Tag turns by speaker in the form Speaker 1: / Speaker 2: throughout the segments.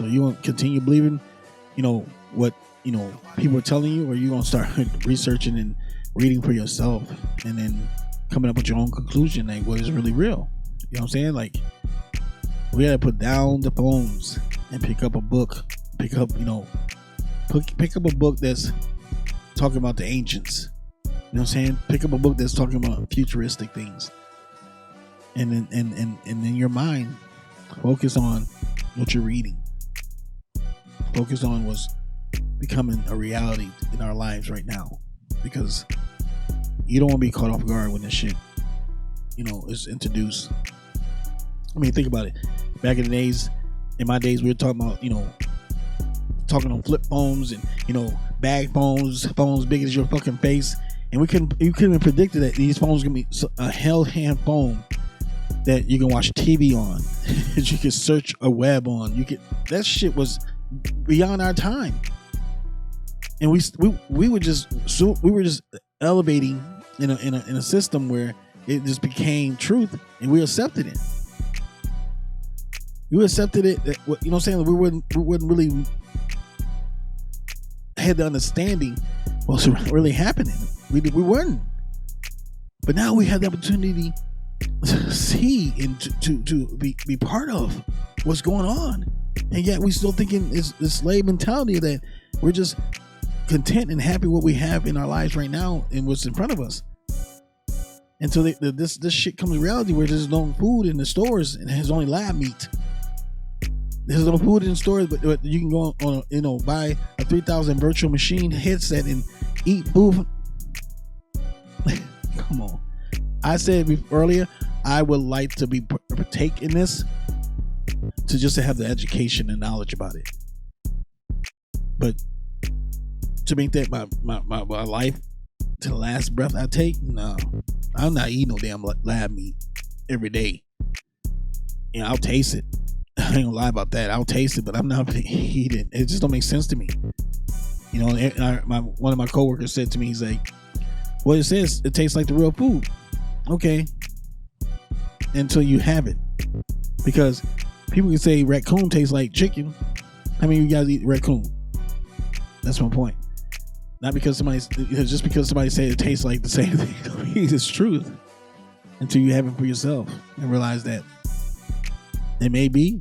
Speaker 1: So you want to continue believing, what people are telling you, or you gonna start researching and reading for yourself, and then coming up with your own conclusion, like what is really real. You know what I'm saying? Like, we gotta put down the phones and pick up a book. Pick up a book that's talking about the ancients. You know what I'm saying? Pick up a book that's talking about futuristic things. And then your mind, focus on what you're reading. Focus on what's becoming a reality in our lives right now. Because you don't want to be caught off guard when this shit, is introduced. I mean, think about it. Back in my days, we were talking about, talking on flip phones and, bag phones big as your fucking face. And you couldn't have predicted that these phones gonna be a held hand phone that you can watch TV on, that you can search a web on. That shit was beyond our time. And we were just elevating in a system where it just became truth, and we accepted it. We accepted it. You know what I'm saying? We wouldn't really had the understanding what's really happening. We weren't. But now we have the opportunity to see and to be part of what's going on, and yet we still thinking it's this slave mentality that we're just content and happy what we have in our lives right now and what's in front of us. Until this shit comes to reality where there's no food in the stores and there's only lab meat. There's no food in stores, but you can go on, buy a 3,000 virtual machine headset and eat food. Come on. I said earlier, I would like to partake in this to have the education and knowledge about it. But to make that my life to the last breath I take, no. I'm not eating no damn lab meat every day. I'll taste it. I ain't gonna lie about that. I'll taste it, but I'm not gonna eat it. It just don't make sense to me. One of my coworkers said to me, he's like, well, it says it tastes like the real food. Okay. Until you have it. Because people can say raccoon tastes like chicken. How many of you guys eat raccoon? That's my point. Not because somebody said it tastes like the same thing. It's truth. Until you have it for yourself and realize that it may be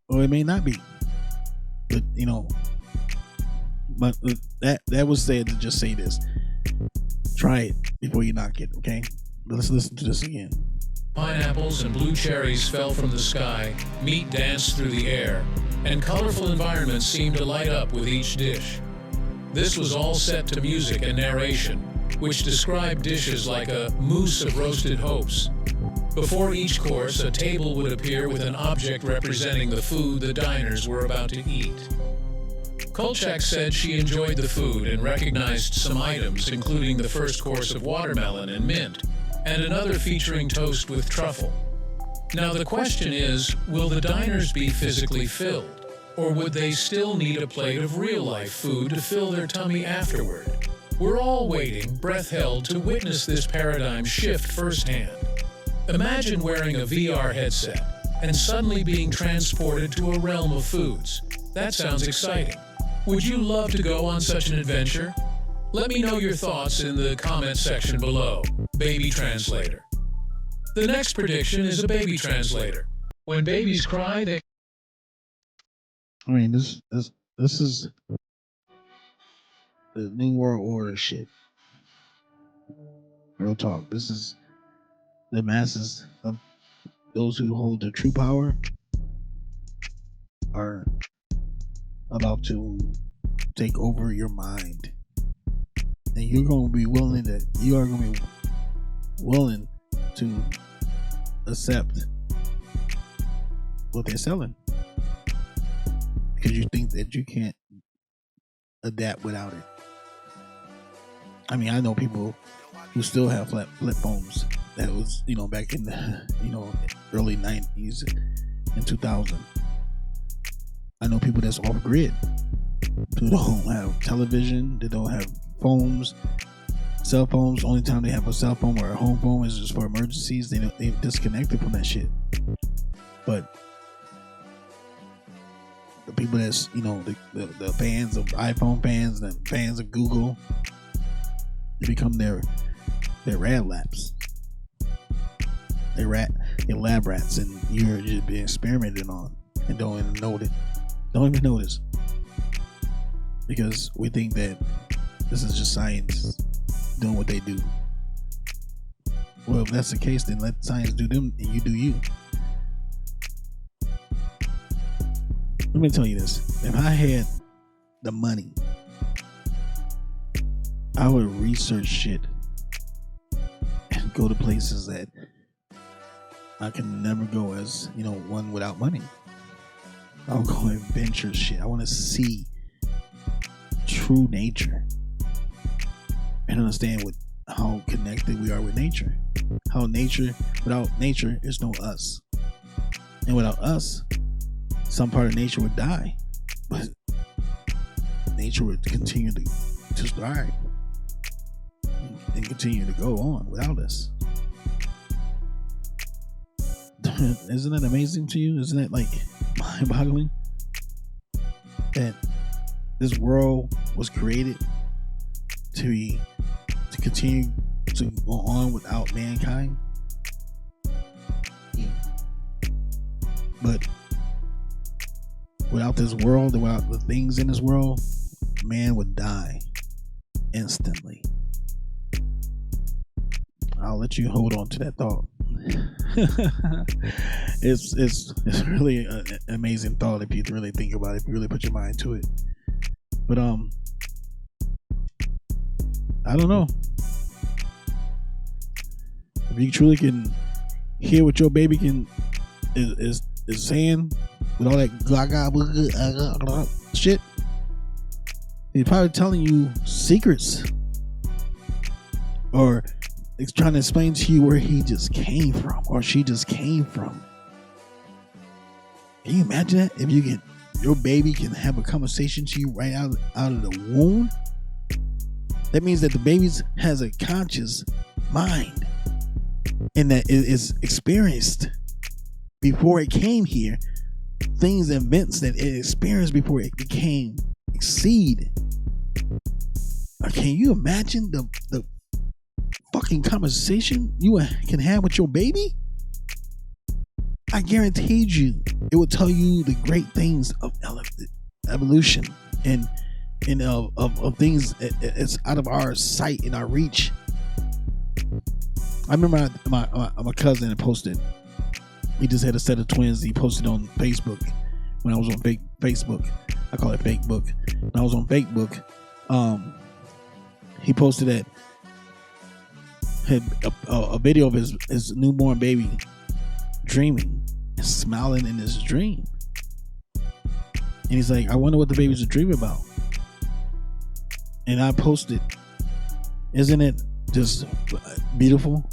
Speaker 1: or it may not be. But that was said to just say this. Try it before you knock it, okay? But let's listen to this again.
Speaker 2: Pineapples and blue cherries fell from the sky, meat danced through the air, and colorful environments seemed to light up with each dish. This was all set to music and narration, which described dishes like a mousse of roasted hopes. Before each course, a table would appear with an object representing the food the diners were about to eat. Kolchak said she enjoyed the food and recognized some items, including the first course of watermelon and mint, and another featuring toast with truffle. Now the question is, will the diners be physically filled? Or would they still need a plate of real-life food to fill their tummy afterward? We're all waiting, breath held, to witness this paradigm shift firsthand. Imagine wearing a VR headset and suddenly being transported to a realm of foods. That sounds exciting. Would you love to go on such an adventure? Let me know your thoughts in the comment section below. Baby translator. The next prediction is a baby translator. When babies cry, they...
Speaker 1: I mean, this is the New World Order shit. Real talk. This is the masses of those who hold the true power are about to take over your mind, and you are going to be willing to accept what they're selling. Because you think that you can't adapt without it. I mean, I know people who still have flip phones. That was, back in the, early 90s and 2000. I know people that's off grid, who don't have television, they don't have phones, cell phones. Only time they have a cell phone or a home phone is just for emergencies. They've disconnected from that shit. But the people that's, the fans of iPhone fans and the fans of Google, they become their rad labs. They're lab rats, and you're just being experimented on and don't even notice, because we think that this is just science doing what they do. Well, if that's the case, then let science do them and you do you. Let me tell you this. If I had the money, I would research shit and go to places that I can never go as, one without money. I'll go adventure shit. I want to see true nature and understand how connected we are with nature. How without nature, there's no us. And without us, some part of nature would die. But nature would continue to thrive and continue to go on without us. Isn't that amazing to you? Isn't it like mind-boggling that this world was created to continue to go on without mankind? But without this world, without the things in this world, man would die instantly. I'll let you hold on to that thought. It's really an amazing thought if you really think about it, if you really put your mind to it. But I don't know. If you truly can hear what your baby is saying with all that gaga shit, he's probably telling you secrets, or it's trying to explain to you where he just came from or she just came from. Can you imagine that? If your baby can have a conversation to you right out of the womb, that means that the baby has a conscious mind and that it is experienced before it came here, things and events that it experienced before it became seed. Can you imagine the fucking conversation you can have with your baby? I guarantee you it will tell you the great things of evolution and of things it's out of our sight and our reach. I remember my cousin had posted, he just had a set of twins he posted on Facebook when I was on Facebook. I call it fake book. When I was on Facebook, he posted that had a video of his newborn baby dreaming and smiling in his dream. And he's like, I wonder what the baby's dreaming about. And I posted, isn't it just beautiful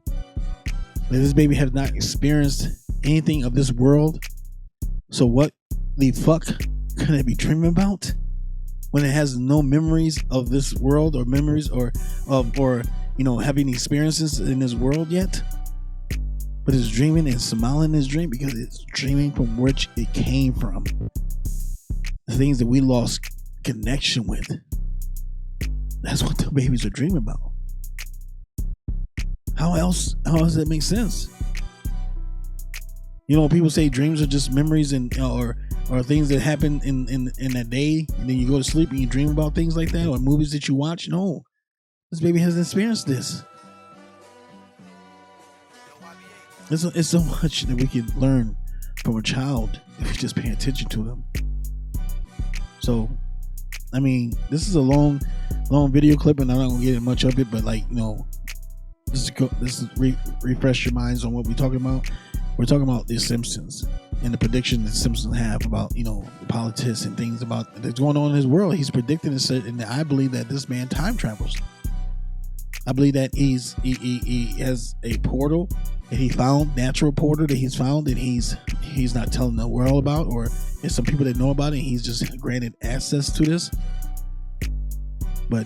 Speaker 1: that this baby has not experienced anything of this world? So what the fuck can it be dreaming about when it has no memories of this world, or memories or having experiences in this world yet? But it's dreaming and smiling in his dream because it's dreaming from which it came from. The things that we lost connection with. That's what the babies are dreaming about. How else does that make sense? People say dreams are just memories and or things that happen in that day, and then you go to sleep and you dream about things like that, or movies that you watch. No, this baby hasn't experienced this. It's so much that we can learn from a child if you just pay attention to them. So, I mean, this is a long video clip, and I'm not gonna get in much of it. But this is refresh your minds on what we're talking about. We're talking about the Simpsons and the prediction that Simpsons have about the politics and things about that's going on in his world. He's predicting this, and I believe that this man time travels. I believe that he has a portal that he found, natural portal that he's found, that he's not telling the world about, or there's some people that know about it, and he's just granted access to this. But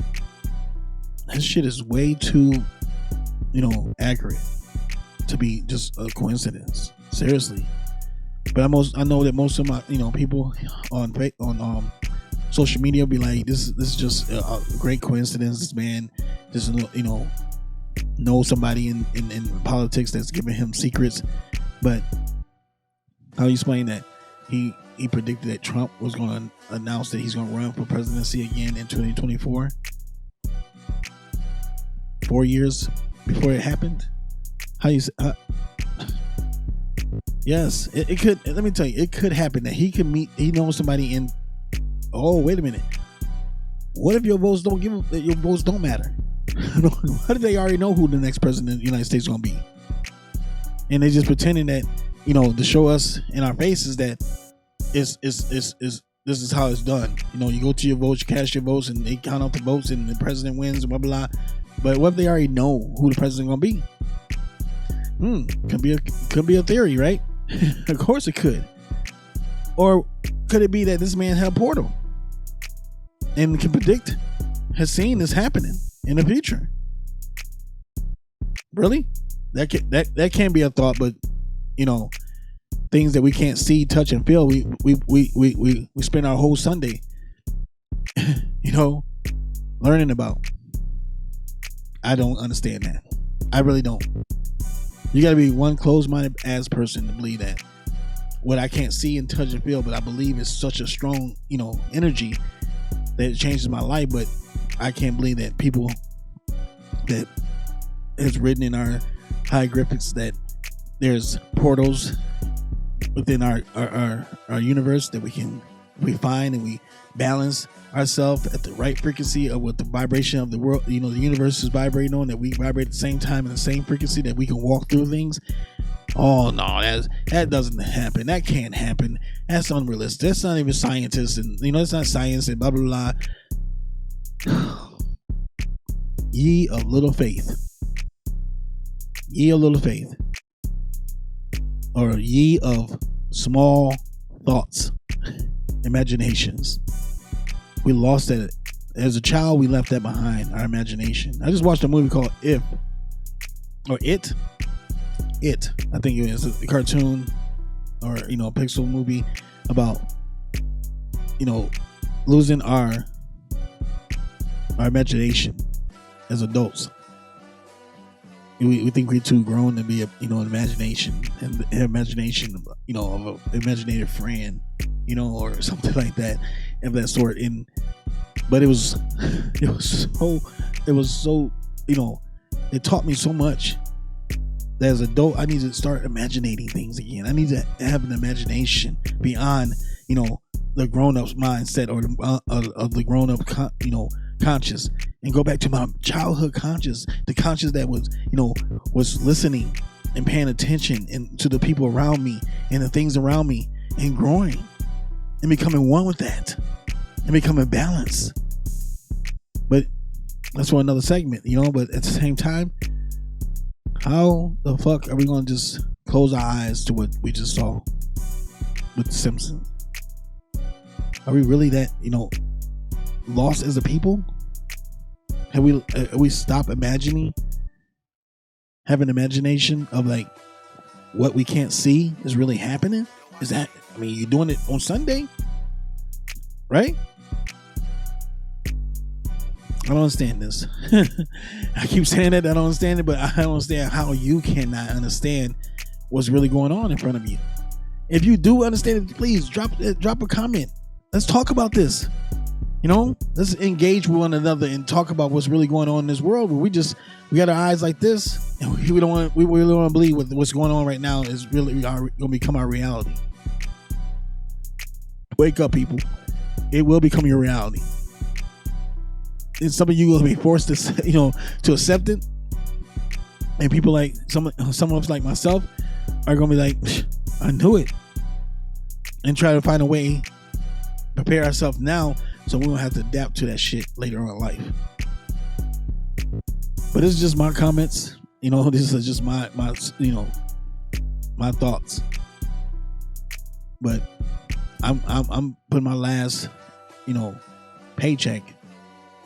Speaker 1: this shit is way too, accurate to be just a coincidence. Seriously. But I know that most of my people on social media will be like, this is just a great coincidence. This man just knows somebody in politics that's giving him secrets. But how do you explain that he predicted that Trump was going to announce that he's going to run for presidency again in 2024, 4 years before it happened? How you say? Yes, it could. Let me tell you, it could happen that he knows somebody in. Oh, wait a minute. What if your votes don't matter? What if they already know who the next president of the United States is going to be? And they just pretending that, to show us in our faces that this is how it's done. You go to your votes, you cast your votes, and they count out the votes, and the president wins, blah, blah, blah. But what if they already know who the president is going to be? Could be a theory, right? Of course it could. Or could it be that this man had a portal and can predict, has seen this happening in the future? Really? That can be a thought, but things that we can't see, touch, and feel. We spend our whole Sunday, learning about. I don't understand that. I really don't. You got to be one closed-minded ass person to believe that what I can't see and touch and feel, but I believe is such a strong, energy that it changes my life. But I can't believe that people that has written in our hieroglyphics that there's portals within our universe that we find and we balance ourselves at the right frequency of what the vibration of the world, the universe is vibrating on, that we vibrate at the same time in the same frequency, that we can walk through things. Oh no, that doesn't happen. That can't happen. That's unrealistic. That's not even scientists, and it's not science and blah blah blah. Ye of little faith. Ye of little faith. Or ye of small thoughts, imaginations. We lost that. As a child, we left that behind, our imagination. I just watched a movie called It. I think it was a cartoon or, a Pixar movie about, losing our imagination as adults. We think we're too grown to be an imagination and imagination, of an imaginative friend, or something like that of that sort. But it was so, it taught me so much that as an adult, I need to start imagining things again. I need to have an imagination beyond, the grown-up's mindset or of the grown-up, conscious, and go back to my childhood conscious, the conscious that was listening and paying attention to the people around me and the things around me, and growing and becoming one with that and becoming balanced. But that's for another segment, but at the same time, how the fuck are we going to just close our eyes to what we just saw with the Simpsons? Are we really that, lost as a people? Have we stopped imagining? Have an imagination of like what we can't see is really happening? Is that, you're doing it on Sunday, right? I don't understand this. I keep saying that I don't understand it, but I don't understand how you cannot understand what's really going on in front of you. If you do understand it, please drop a comment. Let's talk about this. Let's engage with one another and talk about what's really going on in this world where we got our eyes like this, and we really want to believe what's going on right now is really going to become our reality. Wake up, people. It will become your reality. And some of you will be forced to, to accept it. And people like some of us like myself are going to be like, I knew it. And try to find a way, prepare ourselves now so we don't have to adapt to that shit later on in life. But it's just my comments. This is just my thoughts. But I'm putting my last, paycheck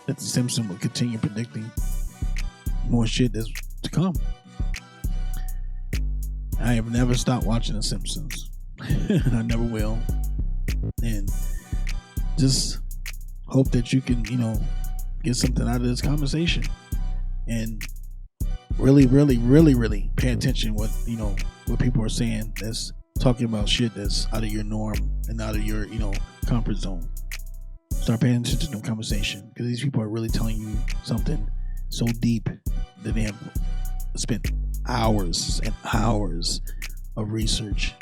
Speaker 1: that the Simpsons will continue predicting more shit that's to come. I have never stopped watching the Simpsons. I never will. And just hope that you can, get something out of this conversation, and really, really, really, really pay attention what people are saying that's talking about shit that's out of your norm and out of your comfort zone. Start paying attention to the conversation, because these people are really telling you something so deep that they have spent hours and hours of research.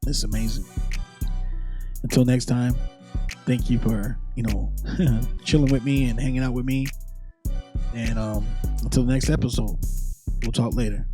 Speaker 1: It's amazing. Until next time, thank you for chilling with me and hanging out with me. And until the next episode, we'll talk later.